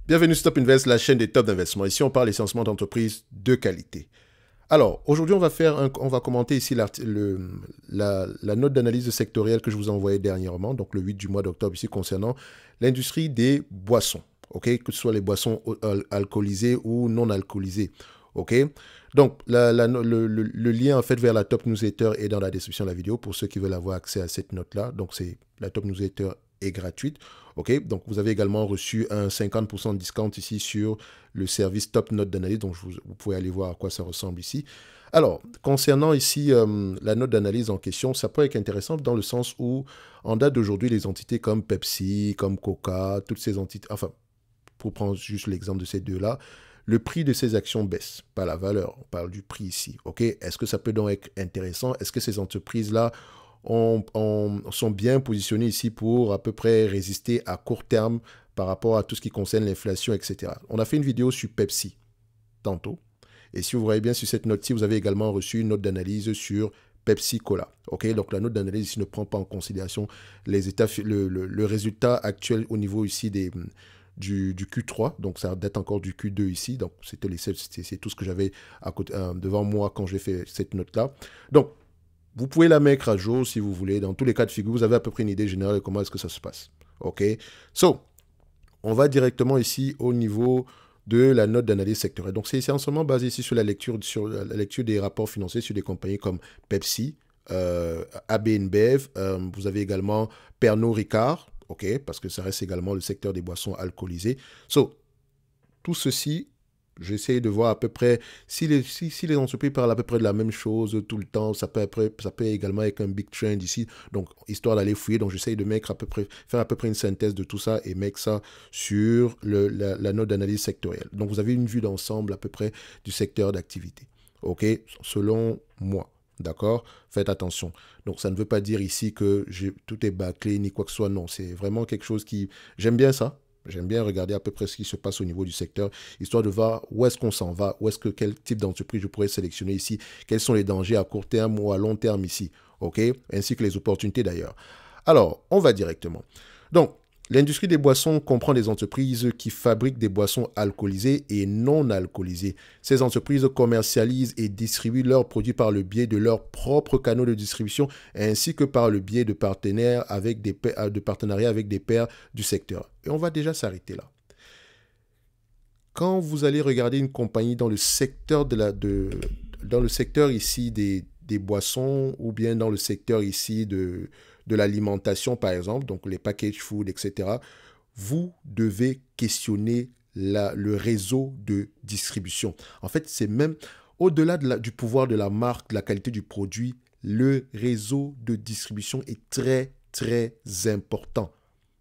Bienvenue sur Top Invest, la chaîne des top d'investissement. Ici, on parle essentiellement d'entreprises de qualité. Alors, aujourd'hui, on va commenter ici la note d'analyse sectorielle que je vous ai envoyée dernièrement, donc le 8 du mois d'octobre, ici, concernant l'industrie des boissons, ok, que ce soit les boissons alcoolisées ou non alcoolisées, ok. Donc, le lien, en fait, vers la top newsletter est dans la description de la vidéo pour ceux qui veulent avoir accès à cette note-là. Donc, c'est la top newsletter est gratuite. Ok, donc vous avez également reçu un 50% de discount ici sur le service Top Note d'analyse, donc vous pouvez aller voir à quoi ça ressemble ici. Alors, concernant ici la note d'analyse en question, ça peut être intéressant dans le sens où, en date d'aujourd'hui, les entités comme Pepsi, comme Coca, toutes ces entités, enfin, pour prendre juste l'exemple de ces deux-là, le prix de ces actions baisse, pas la valeur, on parle du prix ici. Ok, est-ce que ça peut donc être intéressant? Est-ce que ces entreprises-là sont bien positionnés ici pour à peu près résister à court terme par rapport à tout ce qui concerne l'inflation, etc. On a fait une vidéo sur Pepsi tantôt. Et si vous voyez bien sur cette note-ci, vous avez également reçu une note d'analyse sur Pepsi Cola. Ok, donc la note d'analyse ici ne prend pas en considération les états, le résultat actuel au niveau ici du Q3, donc ça date encore du Q2 ici, donc c'est tout ce que j'avais devant moi quand j'ai fait cette note-là. Donc, vous pouvez la mettre à jour si vous voulez. Dans tous les cas de figure, vous avez à peu près une idée générale de comment est-ce que ça se passe. OK? So, on va directement ici au niveau de la note d'analyse sectorielle. Donc, c'est essentiellement basé ici sur la lecture des rapports financiers sur des compagnies comme Pepsi, AB InBev. Vous avez également Pernod Ricard, OK? Parce que ça reste également le secteur des boissons alcoolisées. So, tout ceci, j'essaie de voir à peu près si les entreprises parlent à peu près de la même chose tout le temps. Ça peut également être un big trend ici. Donc, histoire d'aller fouiller. Donc, j'essaie de faire à peu près une synthèse de tout ça et mettre ça sur la note d'analyse sectorielle. Donc, vous avez une vue d'ensemble à peu près du secteur d'activité. OK? Selon moi. D'accord? Faites attention. Donc, ça ne veut pas dire ici que tout est bâclé ni quoi que ce soit. Non, c'est vraiment quelque chose qui... J'aime bien ça. J'aime bien regarder à peu près ce qui se passe au niveau du secteur, histoire de voir où est-ce qu'on s'en va, quel type d'entreprise je pourrais sélectionner ici, quels sont les dangers à court terme ou à long terme ici, ok, ainsi que les opportunités d'ailleurs. Alors, on va directement. Donc, l'industrie des boissons comprend des entreprises qui fabriquent des boissons alcoolisées et non alcoolisées. Ces entreprises commercialisent et distribuent leurs produits par le biais de leurs propres canaux de distribution ainsi que par le biais de partenariats avec des pairs du secteur. Et on va déjà s'arrêter là. Quand vous allez regarder une compagnie dans le secteur dans le secteur ici des boissons ou bien dans le secteur ici de l'alimentation, par exemple, donc les package food, etc., vous devez questionner le réseau de distribution. En fait, c'est même au-delà du pouvoir de la marque, de la qualité du produit, le réseau de distribution est très, très important.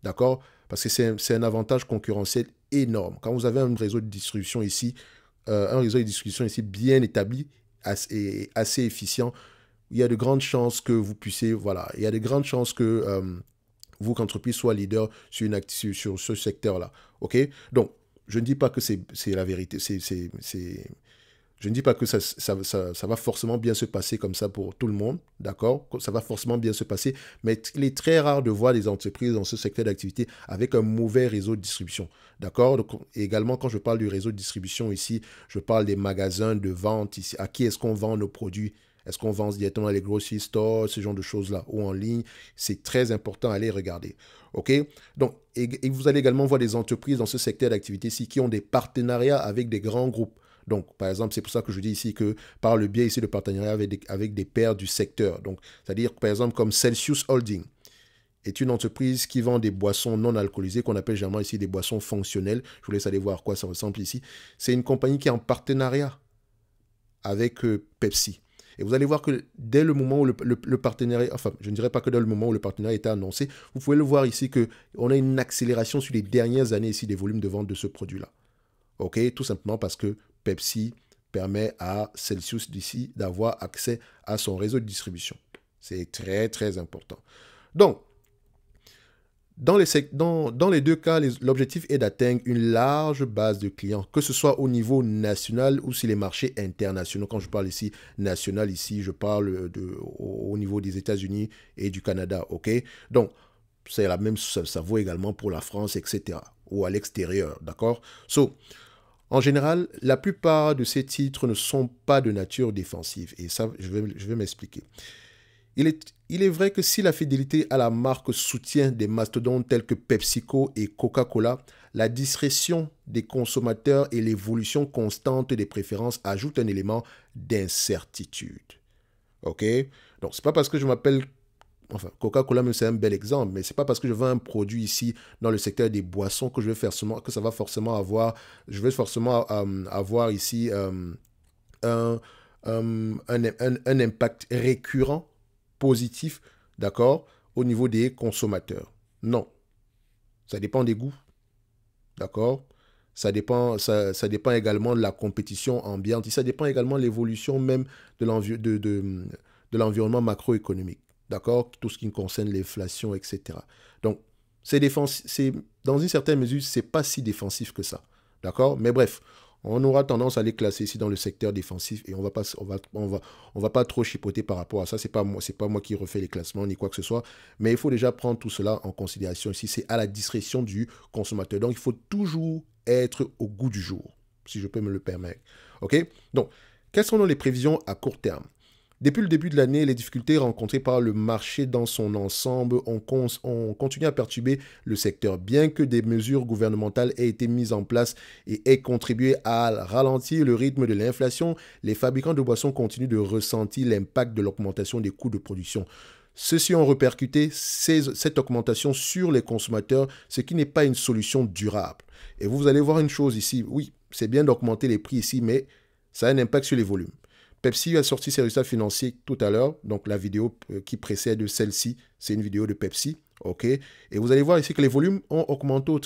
D'accord? Parce que c'est un avantage concurrentiel énorme. Quand vous avez un réseau de distribution ici, bien établi et assez efficient, il y a de grandes chances que vous puissiez, voilà, il y a de grandes chances que vous, qu'entreprise, soit leader sur ce secteur-là. OK? Donc, je ne dis pas que c'est la vérité, je ne dis pas que ça va forcément bien se passer comme ça pour tout le monde, d'accord? Ça va forcément bien se passer, mais il est très rare de voir des entreprises dans ce secteur d'activité avec un mauvais réseau de distribution, d'accord? Donc, également, quand je parle du réseau de distribution ici, je parle des magasins de vente ici. À qui est-ce qu'on vend nos produits? Est-ce qu'on vend directement dans les grocery stores, ce genre de choses-là, ou en ligne? C'est très important à aller regarder. OK? Donc, et vous allez également voir des entreprises dans ce secteur d'activité ici qui ont des partenariats avec des grands groupes. Donc, par exemple, c'est pour ça que je dis ici que par le biais ici de partenariat avec des pairs du secteur. Donc, c'est-à-dire, par exemple, comme Celsius Holding est une entreprise qui vend des boissons non alcoolisées qu'on appelle généralement ici des boissons fonctionnelles. Je vous laisse aller voir à quoi ça ressemble ici. C'est une compagnie qui est en partenariat avec Pepsi. Et vous allez voir que dès le moment où le partenariat, enfin, je ne dirais pas que dès le moment où le partenariat était annoncé, vous pouvez le voir ici qu'on a une accélération sur les dernières années ici des volumes de vente de ce produit-là. OK? Tout simplement parce que Pepsi permet à Celsius d'ici d'avoir accès à son réseau de distribution. C'est très, très important. Donc, dans les deux cas, l'objectif est d'atteindre une large base de clients, que ce soit au niveau national ou sur les marchés internationaux. Quand je parle ici national, ici, je parle au niveau des États-Unis et du Canada. OK? Donc, c'est la même, ça vaut également pour la France, etc. ou à l'extérieur, d'accord? So, en général, la plupart de ces titres ne sont pas de nature défensive. Et ça, je vais m'expliquer. Il est vrai que si la fidélité à la marque soutient des mastodontes tels que PepsiCo et Coca-Cola, la discrétion des consommateurs et l'évolution constante des préférences ajoutent un élément d'incertitude. OK? Donc, c'est pas parce que je m'appelle... Enfin, Coca-Cola, même c'est un bel exemple, mais c'est pas parce que je vends un produit ici dans le secteur des boissons que je vais forcément, que ça va forcément avoir... Je vais forcément avoir ici un, un impact récurrent positif, d'accord, au niveau des consommateurs. Non. Ça dépend des goûts, d'accord. Ça dépend également de la compétition ambiante. Et ça dépend également de l'évolution même de l'environnement macroéconomique, d'accord. Tout ce qui concerne l'inflation, etc. Donc, dans une certaine mesure, c'est pas si défensif que ça, d'accord. Mais bref, on aura tendance à les classer ici dans le secteur défensif et on va pas trop chipoter par rapport à ça. C'est pas moi qui refais les classements ni quoi que ce soit. Mais il faut déjà prendre tout cela en considération ici. C'est à la discrétion du consommateur. Donc, il faut toujours être au goût du jour, si je peux me le permettre. OK? Donc, quelles sont les prévisions à court terme? Depuis le début de l'année, les difficultés rencontrées par le marché dans son ensemble ont continué à perturber le secteur. Bien que des mesures gouvernementales aient été mises en place et aient contribué à ralentir le rythme de l'inflation, les fabricants de boissons continuent de ressentir l'impact de l'augmentation des coûts de production. Ceux-ci ont répercuté cette augmentation sur les consommateurs, ce qui n'est pas une solution durable. Et vous allez voir une chose ici. Oui, c'est bien d'augmenter les prix ici, mais ça a un impact sur les volumes. Pepsi a sorti ses résultats financiers tout à l'heure. Donc, la vidéo qui précède celle-ci, c'est une vidéo de Pepsi. OK? Et vous allez voir ici que les volumes ont augmenté au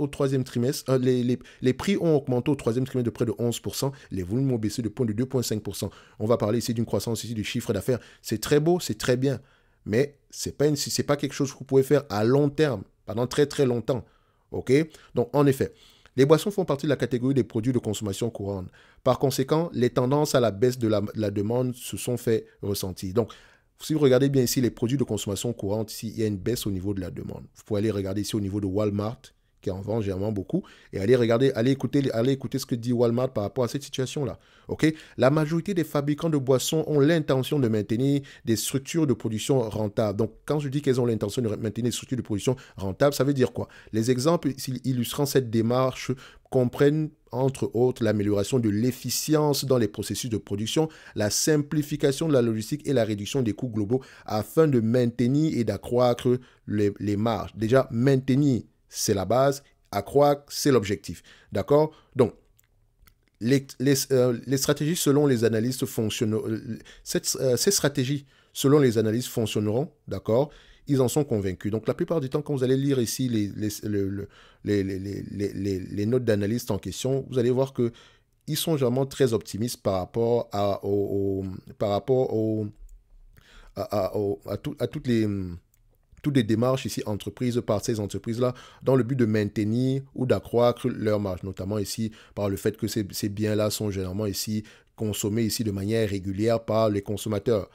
troisième trimestre. Les prix ont augmenté au troisième trimestre de près de 11%. Les volumes ont baissé de 2,5%. On va parler ici d'une croissance ici du chiffre d'affaires. C'est très beau, c'est très bien. Mais ce n'est pas quelque chose que vous pouvez faire à long terme, pendant très très longtemps. OK? Donc, en effet, les boissons font partie de la catégorie des produits de consommation courante. Par conséquent, les tendances à la baisse de la demande se sont fait ressentir. Donc, si vous regardez bien ici, les produits de consommation courante, ici, il y a une baisse au niveau de la demande. Vous pouvez aller regarder ici au niveau de Walmart, qui en vend généralement beaucoup, et allez écouter ce que dit Walmart par rapport à cette situation-là. OK? La majorité des fabricants de boissons ont l'intention de maintenir des structures de production rentables. Donc, quand je dis qu'elles ont l'intention de maintenir des structures de production rentables, ça veut dire quoi? Les exemples illustrant cette démarche comprennent entre autres l'amélioration de l'efficience dans les processus de production, la simplification de la logistique et la réduction des coûts globaux afin de maintenir et d'accroître les marges. Déjà, maintenir, c'est la base, accroître, c'est l'objectif. D'accord? Donc, les stratégies selon les analystes fonctionneront. Ces stratégies selon les analystes fonctionneront, d'accord? Ils en sont convaincus. Donc, la plupart du temps, quand vous allez lire ici les notes d'analystes en question, vous allez voir qu'ils sont vraiment très optimistes par rapport à toutes les démarches ici entreprises par ces entreprises-là dans le but de maintenir ou d'accroître leur marge, notamment ici par le fait que ces biens-là sont généralement ici consommés ici de manière régulière par les consommateurs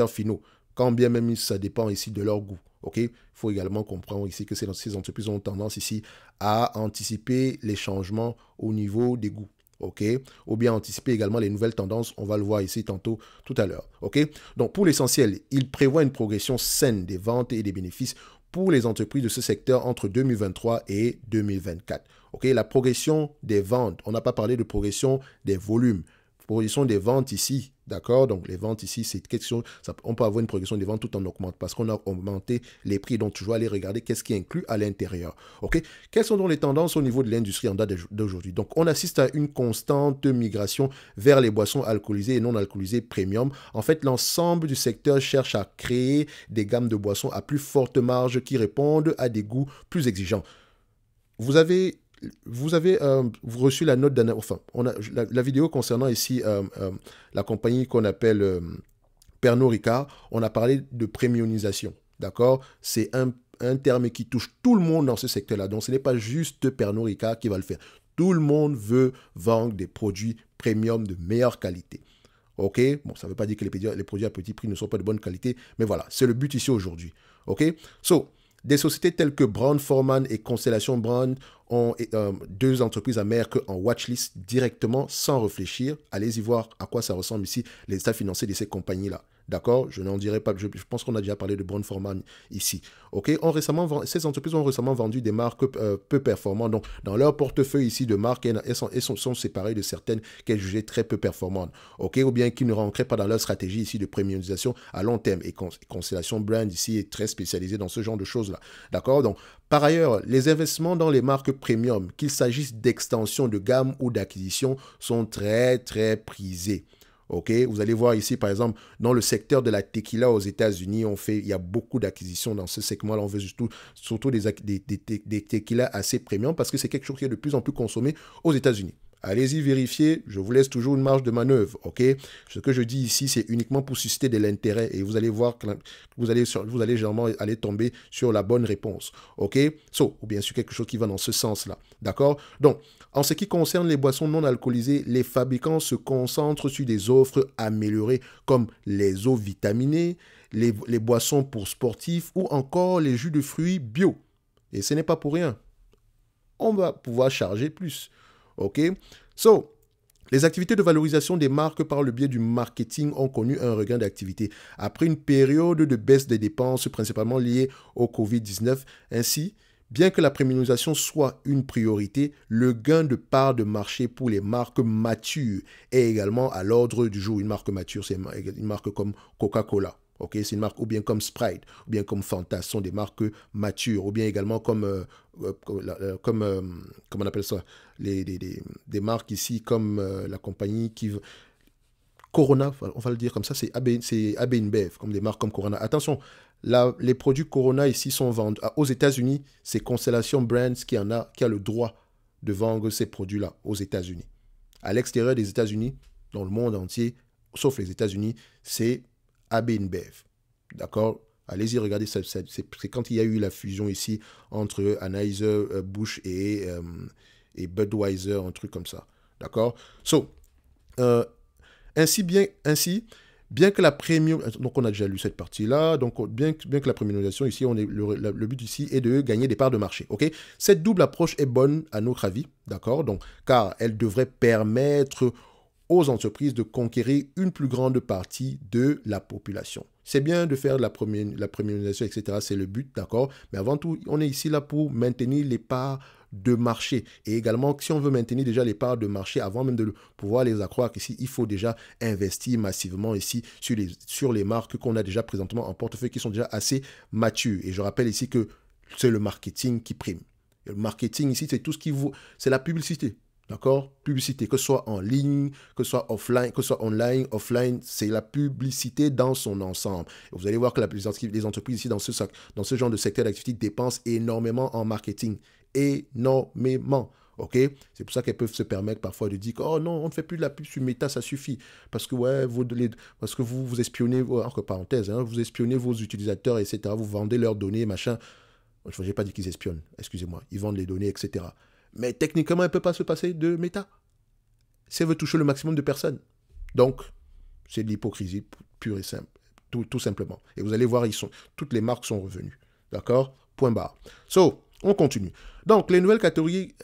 finaux, quand bien même ça dépend ici de leur goût. OK? Il faut également comprendre ici que ces entreprises ont tendance ici à anticiper les changements au niveau des goûts. OK? Ou bien anticiper également les nouvelles tendances. On va le voir ici tout à l'heure. OK? Donc, pour l'essentiel, il prévoit une progression saine des ventes et des bénéfices pour les entreprises de ce secteur entre 2023 et 2024. OK? La progression des ventes, on n'a pas parlé de progression des volumes. Progression des ventes ici, d'accord? Donc, les ventes ici, c'est quelque chose, on peut avoir une progression des ventes tout en augmentant parce qu'on a augmenté les prix. Donc, toujours aller regarder qu'est-ce qui est inclus à l'intérieur. OK? Quelles sont donc les tendances au niveau de l'industrie en date d'aujourd'hui? Donc, on assiste à une constante migration vers les boissons alcoolisées et non alcoolisées premium. En fait, l'ensemble du secteur cherche à créer des gammes de boissons à plus forte marge qui répondent à des goûts plus exigeants. Vous avez reçu la note d'analyse, enfin, la vidéo concernant ici la compagnie qu'on appelle Pernod Ricard, on a parlé de premiumisation, d'accord? C'est un terme qui touche tout le monde dans ce secteur-là, donc ce n'est pas juste Pernod Ricard qui va le faire. Tout le monde veut vendre des produits premium de meilleure qualité. OK? Bon, ça ne veut pas dire que les produits à petit prix ne sont pas de bonne qualité, mais voilà, c'est le but ici aujourd'hui. OK? So, Des sociétés telles que Brown-Forman et Constellation Brown ont deux entreprises américaines en watchlist directement sans réfléchir. Allez-y voir à quoi ça ressemble ici, les états financiers de ces compagnies-là. D'accord? Je n'en dirai pas, je pense qu'on a déjà parlé de Brown-Forman ici. Ok? Ces entreprises ont récemment vendu des marques peu performantes. Donc, dans leur portefeuille ici de marques, elles sont séparées de certaines qu'elles jugeaient très peu performantes. Ok? Ou bien qui ne rentraient pas dans leur stratégie ici de premiumisation à long terme. Et Constellation Brand ici est très spécialisée dans ce genre de choses-là. D'accord? Donc, par ailleurs, les investissements dans les marques premium, qu'il s'agisse d'extension de gamme ou d'acquisition, sont très, très prisés. Ok, vous allez voir ici, par exemple, dans le secteur de la tequila aux États-Unis, il y a beaucoup d'acquisitions dans ce segment-là. On veut surtout des tequilas assez premium parce que c'est quelque chose qui est de plus en plus consommé aux États-Unis. Allez-y vérifier, je vous laisse toujours une marge de manœuvre, ok? Ce que je dis ici, c'est uniquement pour susciter de l'intérêt et vous allez voir que vous allez généralement aller tomber sur la bonne réponse, ok? Ou bien sûr quelque chose qui va dans ce sens-là, d'accord? Donc, en ce qui concerne les boissons non alcoolisées, les fabricants se concentrent sur des offres améliorées comme les eaux vitaminées, les boissons pour sportifs ou encore les jus de fruits bio. Et ce n'est pas pour rien. On va pouvoir charger plus. OK? Les activités de valorisation des marques par le biais du marketing ont connu un regain d'activité après une période de baisse des dépenses principalement liée au Covid-19. Ainsi, bien que la premiumisation soit une priorité, le gain de part de marché pour les marques matures est également à l'ordre du jour. Une marque mature, c'est une marque comme Coca-Cola. Ok, c'est une marque ou bien comme Sprite, ou bien comme Fanta, ce sont des marques matures, ou bien également comme comment on appelle ça, des marques ici comme la compagnie qui... Corona, on va le dire comme ça, c'est AB InBev, comme des marques comme Corona. Attention, les produits Corona ici sont vendus. Aux États-Unis, c'est Constellation Brands qui a le droit de vendre ces produits-là aux États-Unis. À l'extérieur des États-Unis, dans le monde entier, sauf les États-Unis, c'est AB InBev. D'accord? Allez-y, regardez, c'est quand il y a eu la fusion ici entre Anheuser-Busch et Budweiser, un truc comme ça. D'accord? Ainsi, bien que la premium... Donc, on a déjà lu cette partie-là. Donc, bien que la premiumisation ici, le but ici est de gagner des parts de marché. OK? Cette double approche est bonne, à notre avis. D'accord? Donc, car elle devrait permettre aux entreprises de conquérir une plus grande partie de la population. C'est bien de faire la premiumisation, etc. C'est le but, d'accord? Mais avant tout, on est ici là pour maintenir les parts de marché. Et également, si on veut maintenir déjà les parts de marché, avant même de pouvoir les accroître ici, il faut déjà investir massivement ici sur les marques qu'on a déjà présentement en portefeuille qui sont déjà assez matures. Et je rappelle ici que c'est le marketing qui prime. Et le marketing ici, c'est tout ce qui vous... C'est la publicité. D'accord? Publicité, que ce soit en ligne, que ce soit offline, que ce soit online, offline, c'est la publicité dans son ensemble. Et vous allez voir que les entreprises ici dans ce genre de secteur d'activité dépensent énormément en marketing. Énormément. OK? C'est pour ça qu'elles peuvent se permettre parfois de dire que, oh non, on ne fait plus de la pub sur Meta, ça suffit. Parce que, ouais, parce que vous espionnez, entre parenthèses, hein, vous espionnez vos utilisateurs, etc. Vous vendez leurs données, machin. Je n'ai pas dit qu'ils espionnent, excusez-moi. Ils vendent les données, etc. Mais techniquement, elle ne peut pas se passer de Meta. Si elle veut toucher le maximum de personnes. Donc, c'est de l'hypocrisie pure et simple. Tout simplement. Et vous allez voir, toutes les marques sont revenues. D'accord? Point barre. On continue. Donc, les nouvelles catégories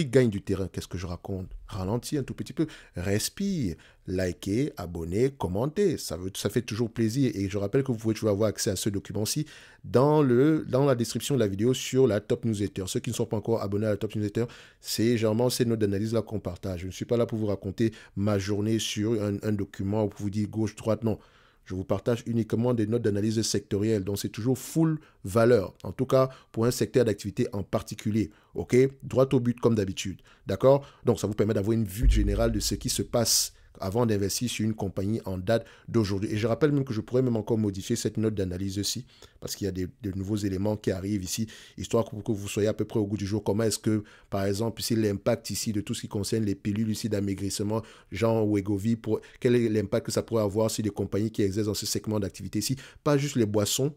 gagnent du terrain. Qu'est-ce que je raconte? Ralentis un tout petit peu. Respire. Likez, abonnez, commentez. Ça fait toujours plaisir. Et je rappelle que vous pouvez toujours avoir accès à ce document-ci dans la description de la vidéo sur la Top Newsletter. Ceux qui ne sont pas encore abonnés à la Top Newsletter, c'est généralement ces notes d'analyse-là qu'on partage. Je ne suis pas là pour vous raconter ma journée sur un document ou pour vous dire gauche, droite. Non. Je vous partage uniquement des notes d'analyse sectorielle, donc c'est toujours full valeur, en tout cas pour un secteur d'activité en particulier, ok? Droit au but comme d'habitude, d'accord? Donc ça vous permet d'avoir une vue générale de ce qui se passe avant d'investir sur une compagnie en date d'aujourd'hui. Et je rappelle même que je pourrais même encore modifier cette note d'analyse-ci, parce qu'il y a de nouveaux éléments qui arrivent ici, histoire que vous soyez à peu près au goût du jour. Comment est-ce que, par exemple, ici, l'impact ici de tout ce qui concerne les pilules ici d'amaigrissement, genre Wegovy, quel est l'impact que ça pourrait avoir sur des compagnies qui exercent dans ce segment d'activité ici? Pas juste les boissons,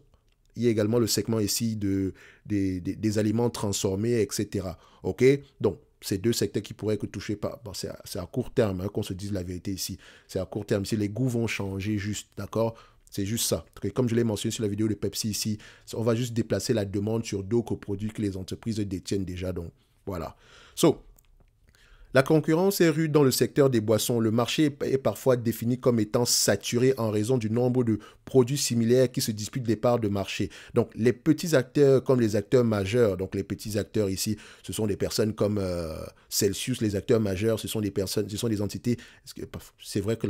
il y a également le segment ici des aliments transformés, etc. OK? Donc, ces deux secteurs qui pourraient être touchés par... Bon, c'est à court terme, hein, qu'on se dise la vérité ici. C'est à court terme. Si les goûts vont changer juste, d'accord? C'est juste ça. Comme je l'ai mentionné sur la vidéo de Pepsi ici, on va juste déplacer la demande sur d'autres produits que les entreprises détiennent déjà. Donc, voilà. La concurrence est rude dans le secteur des boissons. Le marché est parfois défini comme étant saturé en raison du nombre de produits similaires qui se disputent les parts de marché. Donc, les petits acteurs comme les acteurs majeurs, donc les petits acteurs ici, ce sont des personnes comme Celsius, les acteurs majeurs, ce sont des personnes, ce sont des entités. C'est vrai que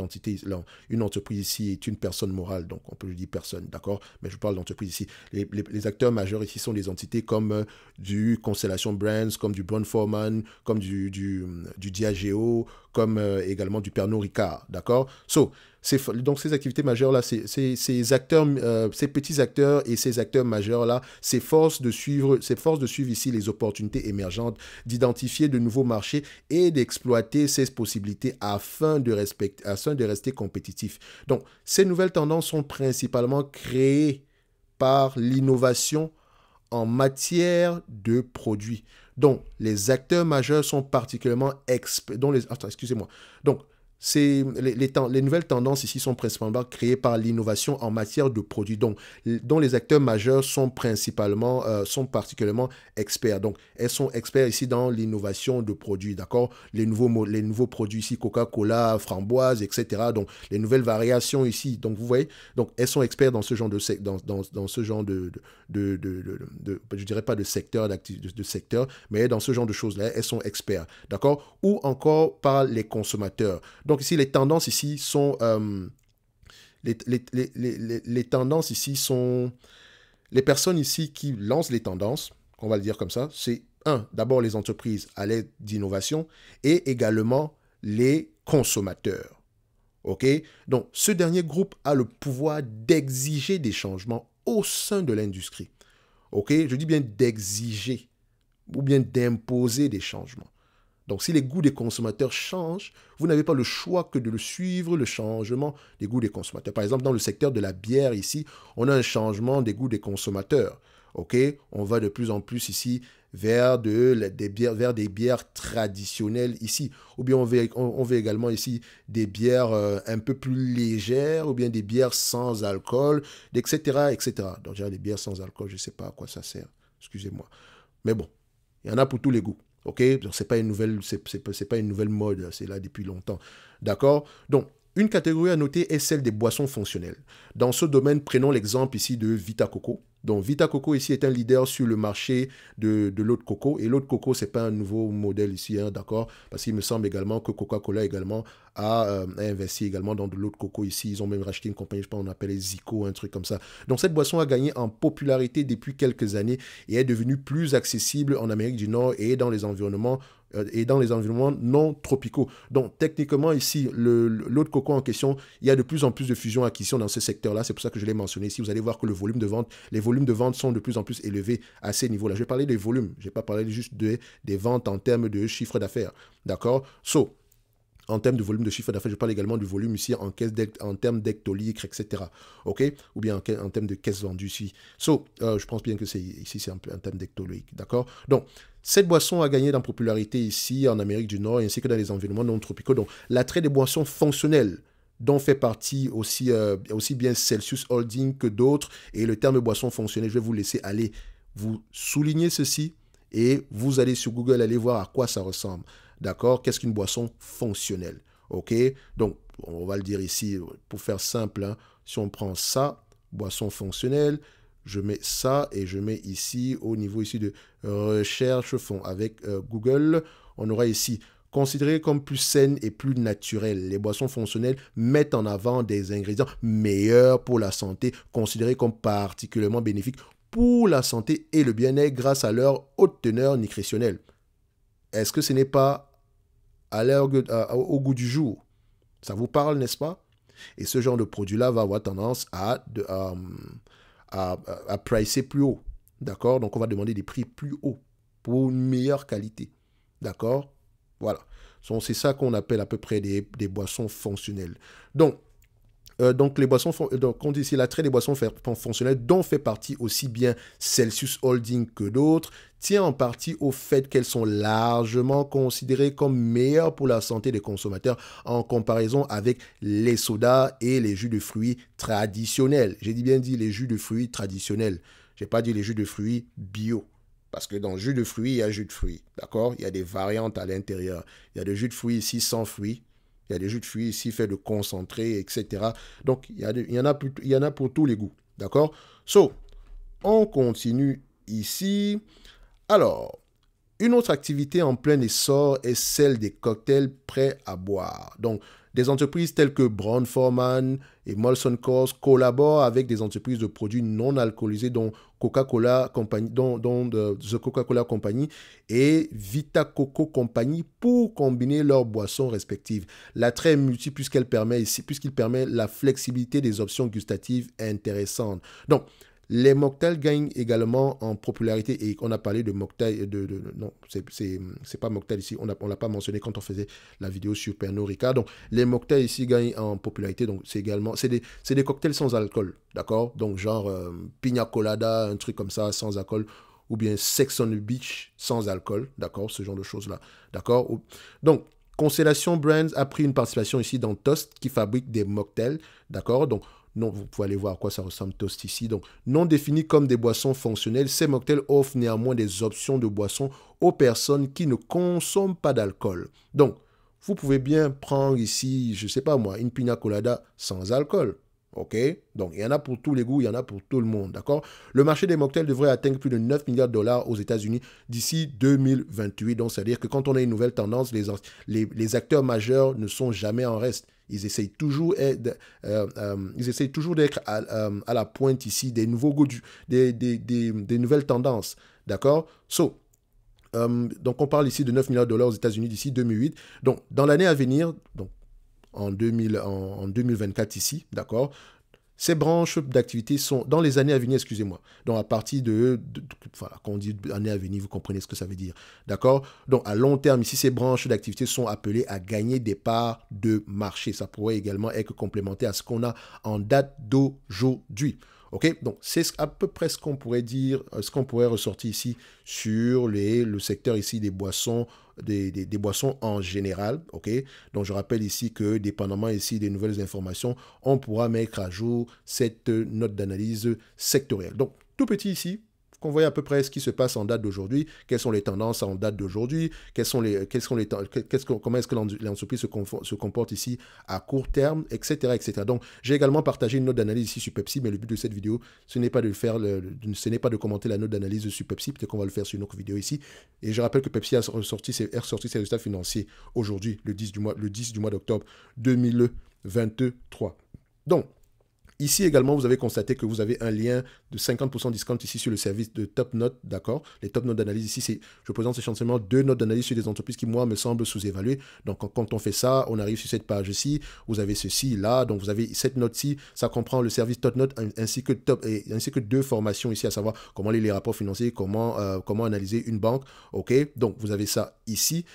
une entreprise ici est une personne morale, donc on peut le dire personne, d'accord? Mais je parle d'entreprise ici. Les acteurs majeurs ici sont des entités comme du Constellation Brands, comme du Brown-Forman, comme du Diageo, comme également du Pernod Ricard, d'accord? Donc ces activités majeures-là, ces petits acteurs et ces acteurs majeurs-là s'efforcent de suivre ici les opportunités émergentes, d'identifier de nouveaux marchés et d'exploiter ces possibilités afin de rester compétitifs. Donc, ces nouvelles tendances sont principalement créées par l'innovation en matière de produits. Donc, les acteurs majeurs sont particulièrement excusez-moi. Donc, les nouvelles tendances ici sont principalement créées par l'innovation en matière de produits, dont les acteurs majeurs sont particulièrement experts. Donc, elles sont experts ici dans l'innovation de produits, d'accord? Les nouveaux produits ici, Coca-Cola, framboise, etc. Donc, les nouvelles variations ici. Donc, vous voyez, donc elles sont experts dans ce genre dans ce genre je dirais pas de secteur, de secteur, mais dans ce genre de choses-là, elles sont experts, d'accord? Ou encore par les consommateurs. Donc ici, les tendances ici sont... les tendances ici sont... Les personnes ici qui lancent les tendances, on va le dire comme ça, c'est d'abord les entreprises à l'aide d'innovation et également les consommateurs. OK? Donc, ce dernier groupe a le pouvoir d'exiger des changements au sein de l'industrie. OK? Je dis bien d'exiger ou bien d'imposer des changements. Donc, si les goûts des consommateurs changent, vous n'avez pas le choix que de le suivre, le changement des goûts des consommateurs. Par exemple, dans le secteur de la bière, ici, on a un changement des goûts des consommateurs. OK? On va de plus en plus ici vers des bières traditionnelles ici. Ou bien on veut également ici des bières un peu plus légères, ou bien des bières sans alcool, etc., etc. Donc, déjà, les bières sans alcool, je ne sais pas à quoi ça sert. Excusez-moi. Mais bon, il y en a pour tous les goûts. OK? Donc, c'est pas une nouvelle mode, c'est là depuis longtemps. D'accord? Donc, une catégorie à noter est celle des boissons fonctionnelles. Dans ce domaine, prenons l'exemple ici de Vita Coco. Donc, Vita Coco ici est un leader sur le marché de l'eau de coco. Et l'eau de coco, ce n'est pas un nouveau modèle ici, hein, d'accord? Parce qu'il me semble également que Coca-Cola également a investi également dans de l'eau de coco ici. Ils ont même racheté une compagnie, je pense, on appelle Zico, un truc comme ça. Donc, cette boisson a gagné en popularité depuis quelques années et est devenue plus accessible en Amérique du Nord et dans les environnements non tropicaux. Donc, techniquement, ici, l'eau de coco en question, il y a de plus en plus de fusion-acquisition dans ce secteur-là. C'est pour ça que je l'ai mentionné ici. Vous allez voir que les volumes de vente sont de plus en plus élevés à ces niveaux-là. Je vais parler des volumes. Je ne vais pas parler juste des ventes en termes de chiffre d'affaires. D'accord? En termes de volume de chiffre d'affaires, je parle également du volume ici en termes d'hectolitres, etc. OK? Ou bien en termes de caisses vendues ici. Je pense bien que ici, c'est un terme d'hectolitres. D'accord? Donc, cette boisson a gagné en popularité ici en Amérique du Nord ainsi que dans les environnements non tropicaux. Donc, l'attrait des boissons fonctionnelles dont fait partie aussi bien Celsius Holding que d'autres. Et le terme boisson fonctionnelle, je vais vous laisser aller vous souligner ceci et vous allez sur Google aller voir à quoi ça ressemble. D'accord? Qu'est-ce qu'une boisson fonctionnelle? OK? Donc, on va le dire ici, pour faire simple, hein, si on prend ça, boisson fonctionnelle, je mets ça et je mets ici, au niveau ici de recherche avec Google, on aura ici considérées comme plus saines et plus naturelles. Les boissons fonctionnelles mettent en avant des ingrédients meilleurs pour la santé, considérés comme particulièrement bénéfiques pour la santé et le bien-être grâce à leur haute teneur nutritionnelle. Est-ce que ce n'est pas au goût du jour? Ça vous parle, n'est-ce pas? Et ce genre de produit-là va avoir tendance à pricer plus haut. D'accord? Donc, on va demander des prix plus hauts pour une meilleure qualité. D'accord? Voilà. C'est ça qu'on appelle à peu près des boissons fonctionnelles. Donc, Donc, les boissons, donc on dit ici l'attrait des boissons fonctionnelles, dont fait partie aussi bien Celsius Holding que d'autres, tient en partie au fait qu'elles sont largement considérées comme meilleures pour la santé des consommateurs en comparaison avec les sodas et les jus de fruits traditionnels. J'ai bien dit les jus de fruits traditionnels. Je n'ai pas dit les jus de fruits bio. Parce que dans le jus de fruits, il y a jus de fruits. D'accord? Il y a des variantes à l'intérieur. Il y a des jus de fruits ici sans fruits. Il y a des jus de fruits ici faits de concentré, etc. Donc, il y en a pour tous les goûts. D'accord? So, on continue ici. Alors, une autre activité en plein essor est celle des cocktails prêts à boire. Donc, des entreprises telles que Brown-Forman et Molson Coors collaborent avec des entreprises de produits non alcoolisés dont Coca-Cola Company, The Coca-Cola Company et Vita Coco Company pour combiner leurs boissons respectives. L'attrait est multiple puisqu'il permet la flexibilité des options gustatives intéressantes. Donc, les mocktails gagnent également en popularité et on a parlé de mocktail, non, c'est pas mocktail ici, on l'a pas mentionné quand on faisait la vidéo sur Pernod Ricard. Donc, les mocktails ici gagnent en popularité, donc c'est des cocktails sans alcool, d'accord? Donc, genre Pina Colada, un truc comme ça, sans alcool, ou bien Sex on the Beach, sans alcool, d'accord? Ce genre de choses-là, d'accord? Donc, Constellation Brands a pris une participation ici dans Toast qui fabrique des mocktails, d'accord? Donc, non, vous pouvez aller voir à quoi ça ressemble Toast ici. Donc, non définis comme des boissons fonctionnelles, ces mocktails offrent néanmoins des options de boissons aux personnes qui ne consomment pas d'alcool. Donc, vous pouvez bien prendre ici, je ne sais pas moi, une pina colada sans alcool. OK? Donc, il y en a pour tous les goûts, il y en a pour tout le monde. D'accord? Le marché des mocktails devrait atteindre plus de 9 milliards de dollars aux États-Unis d'ici 2028. Donc, c'est-à-dire que quand on a une nouvelle tendance, les acteurs majeurs ne sont jamais en reste. Ils essayent toujours d'être à la pointe ici des nouveaux goûts, des nouvelles tendances. D'accord? Donc, on parle ici de 9 milliards de dollars aux États-Unis d'ici 2008. Donc, dans l'année à venir, donc en 2024 ici, d'accord, ces branches d'activité sont dans les années à venir, excusez-moi. Donc, à partir voilà, quand on dit années à venir, vous comprenez ce que ça veut dire. D'accord? Donc, à long terme, ici, ces branches d'activité sont appelées à gagner des parts de marché. Ça pourrait également être complémenté à ce qu'on a en date d'aujourd'hui. OK? Donc, c'est à peu près ce qu'on pourrait dire, ce qu'on pourrait ressortir ici sur le secteur ici des boissons, des boissons en général. OK? Donc, je rappelle ici que, dépendamment ici des nouvelles informations, on pourra mettre à jour cette note d'analyse sectorielle. Donc, tout petit ici, qu'on voit à peu près ce qui se passe en date d'aujourd'hui, quelles sont les tendances en date d'aujourd'hui, comment est-ce que l'entreprise se comporte ici à court terme, etc., etc. Donc, j'ai également partagé une note d'analyse ici sur Pepsi, mais le but de cette vidéo, ce n'est pas de commenter la note d'analyse sur Pepsi, peut-être qu'on va le faire sur une autre vidéo ici. Et je rappelle que Pepsi a ressorti ses résultats financiers aujourd'hui, le 10 du mois d'octobre 2023. Donc, ici également, vous avez constaté que vous avez un lien de 50% discount ici sur le service de Top Note, d'accord? Les Top Notes d'analyse ici, je présente essentiellement 2 notes d'analyse sur des entreprises qui, moi, me semblent sous-évaluées. Donc, quand on fait ça, on arrive sur cette page-ci, vous avez ceci, là, donc vous avez cette note-ci, ça comprend le service Top Note ainsi que 2 formations ici, à savoir comment lire les rapports financiers, comment analyser une banque, ok? Donc, vous avez ça ici.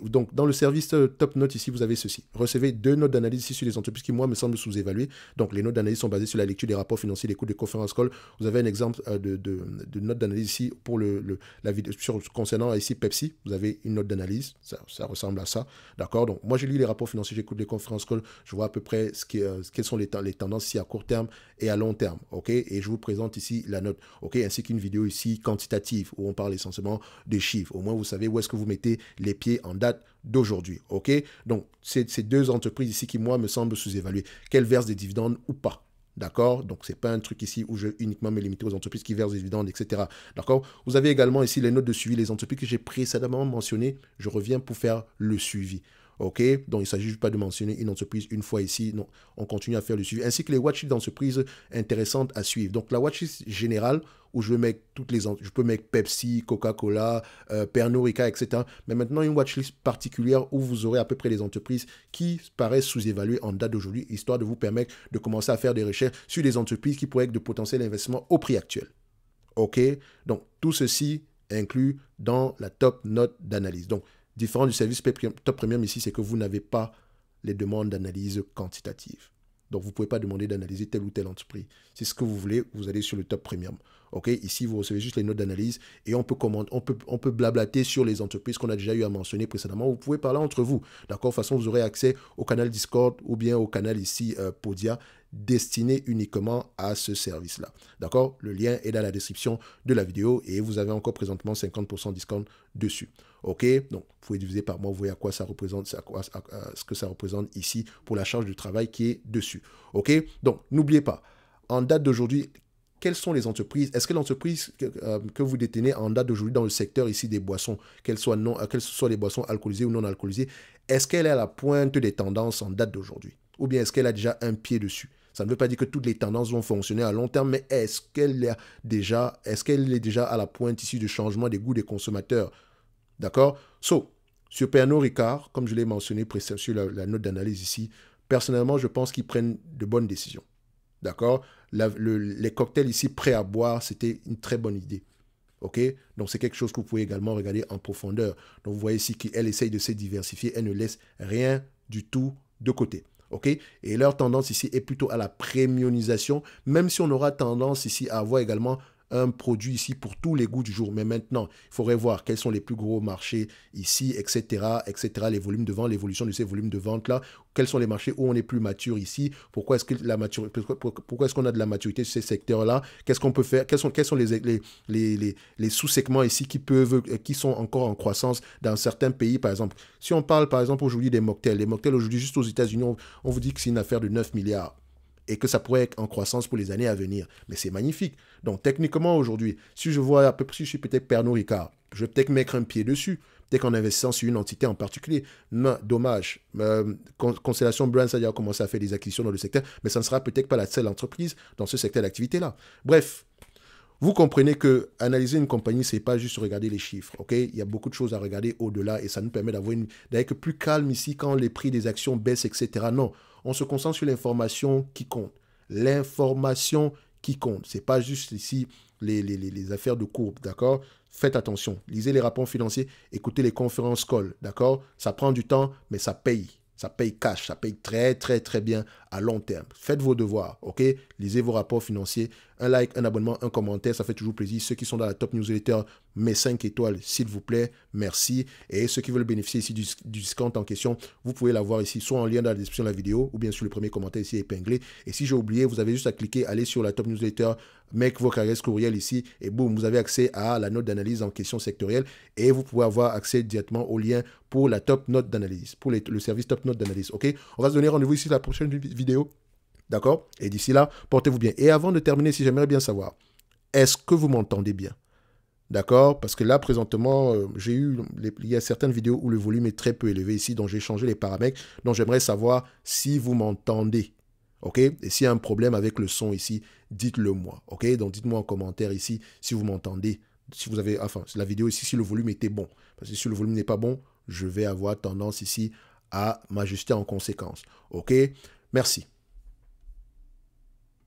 Donc, dans le service Top Note ici, vous avez ceci. Recevez 2 notes d'analyse ici sur les entreprises qui, moi, me semblent sous-évaluées. Donc, les notes d'analyse sont basées sur la lecture des rapports financiers, des coûts de conférence call. Vous avez un exemple de note d'analyse ici pour la vidéo concernant ici Pepsi. Vous avez une note d'analyse. Ça ressemble à ça. D'accord? Donc, moi, je lis les rapports financiers, j'écoute les conférences call. Je vois à peu près quelles sont les tendances ici à court terme et à long terme. OK? Et je vous présente ici la note. OK? Ainsi qu'une vidéo ici quantitative où on parle essentiellement de chiffres. Au moins, vous savez où est-ce que vous mettez les pieds en date d'aujourd'hui. OK? Donc, c'est ces 2 entreprises ici qui, moi, me semblent sous-évaluées. Qu'elles versent des dividendes ou pas. D'accord? Donc, ce n'est pas un truc ici où je vais uniquement me limiter aux entreprises qui versent des dividendes, etc. D'accord? Vous avez également ici les notes de suivi, les entreprises que j'ai précédemment mentionnées. Je reviens pour faire le suivi. OK? Donc, il ne s'agit pas de mentionner une entreprise une fois ici. Non, on continue à faire le suivi. Ainsi que les watchlists d'entreprises intéressantes à suivre. Donc, la watchlist générale, où je peux mettre Pepsi, Coca-Cola, Pernod Ricard, etc. Mais maintenant, une watchlist particulière où vous aurez à peu près les entreprises qui paraissent sous-évaluées en date d'aujourd'hui, histoire de vous permettre de commencer à faire des recherches sur des entreprises qui pourraient être de potentiel investissement au prix actuel. OK? Donc, tout ceci inclus dans la top note d'analyse. Donc, différent du service Top Premium ici, c'est que vous n'avez pas les demandes d'analyse quantitative. Donc, vous ne pouvez pas demander d'analyser telle ou telle entreprise. C'est ce que vous voulez, vous allez sur le top premium. OK? Ici, vous recevez juste les notes d'analyse et on peut blablater sur les entreprises qu'on a déjà eu à mentionner précédemment. Vous pouvez parler entre vous. D'accord? De toute façon, vous aurez accès au canal Discord ou bien au canal ici Podia destiné uniquement à ce service-là. D'accord? Le lien est dans la description de la vidéo et vous avez encore présentement 50% discount dessus. OK? Donc, vous pouvez diviser par mois, vous voyez à quoi ça représente, ce que ça représente ici pour la charge de travail qui est dessus. OK? Donc, n'oubliez pas, en date d'aujourd'hui, quelles sont les entreprises? Est-ce que l'entreprise que vous détenez en date d'aujourd'hui dans le secteur ici des boissons, qu'elles soient des boissons alcoolisées ou non alcoolisées, est-ce qu'elle est à la pointe des tendances en date d'aujourd'hui? Ou bien est-ce qu'elle a déjà un pied dessus? Ça ne veut pas dire que toutes les tendances vont fonctionner à long terme, mais est-ce qu'elle est déjà à la pointe ici du changement des goûts des consommateurs? D'accord? Sur Pernod Ricard, comme je l'ai mentionné sur la note d'analyse ici, personnellement, je pense qu'ils prennent de bonnes décisions. D'accord? Les cocktails ici prêts à boire, c'était une très bonne idée. OK? Donc, c'est quelque chose que vous pouvez également regarder en profondeur. Donc, vous voyez ici qu'elle essaye de se diversifier. Elle ne laisse rien du tout de côté. OK? Et leur tendance ici est plutôt à la premiumisation, même si on aura tendance ici à avoir également un produit ici pour tous les goûts du jour. Mais maintenant, il faudrait voir quels sont les plus gros marchés ici, etc., etc., les volumes de vente, l'évolution de ces volumes de vente-là. Quels sont les marchés où on est plus mature ici? Pourquoi est-ce qu'on a de la maturité sur ces secteurs-là? Qu'est-ce qu'on peut faire? Quels sont les sous-segments ici qui sont encore en croissance dans certains pays, par exemple? Si on parle, par exemple, aujourd'hui des mocktails. Les mocktails, aujourd'hui, juste aux États-Unis, on vous dit que c'est une affaire de 9 milliards. Et que ça pourrait être en croissance pour les années à venir. Mais c'est magnifique. Donc, techniquement, aujourd'hui, si je vois à peu près, si je suis peut-être Pernod Ricard, je vais peut-être mettre un pied dessus, peut-être qu'en investissant sur une entité en particulier. Non, dommage. Constellation Brands a déjà commencé à faire des acquisitions dans le secteur, mais ça ne sera peut-être pas la seule entreprise dans ce secteur d'activité-là. Bref, vous comprenez que analyser une compagnie, c'est pas juste regarder les chiffres, ok? Il y a beaucoup de choses à regarder au-delà et ça nous permet d'être plus calme ici quand les prix des actions baissent, etc. Non, on se concentre sur l'information qui compte. L'information qui compte. C'est pas juste ici les affaires de courbe, d'accord? Faites attention. Lisez les rapports financiers, écoutez les conférences call, d'accord? Ça prend du temps, mais ça paye. Ça paye cash, ça paye très, très, très bien à long terme. Faites vos devoirs, ok? Lisez vos rapports financiers. Un like, un abonnement, un commentaire, ça fait toujours plaisir. Ceux qui sont dans la top newsletter, mes 5 étoiles, s'il vous plaît, merci. Et ceux qui veulent bénéficier ici du discount en question, vous pouvez l'avoir ici, soit en lien dans la description de la vidéo, ou bien sur le premier commentaire ici épinglé. Et si j'ai oublié, vous avez juste à cliquer, aller sur la top newsletter, mettre vos adresses courriel ici, et boum, vous avez accès à la note d'analyse en question sectorielle, et vous pouvez avoir accès directement au lien pour la top note d'analyse, pour le service top note d'analyse, ok? On va se donner rendez-vous ici la prochaine vidéo. D'accord? Et d'ici là, portez-vous bien. Et avant de terminer, si j'aimerais bien savoir, est-ce que vous m'entendez bien? D'accord? Parce que là, présentement, il y a certaines vidéos où le volume est très peu élevé ici, donc j'ai changé les paramètres. Donc j'aimerais savoir si vous m'entendez. OK? Et s'il y a un problème avec le son ici, dites-le moi. OK? Donc dites-moi en commentaire ici si vous m'entendez. Si vous avez, enfin, la vidéo ici, si le volume était bon. Parce que si le volume n'est pas bon, je vais avoir tendance ici à m'ajuster en conséquence. OK? Merci.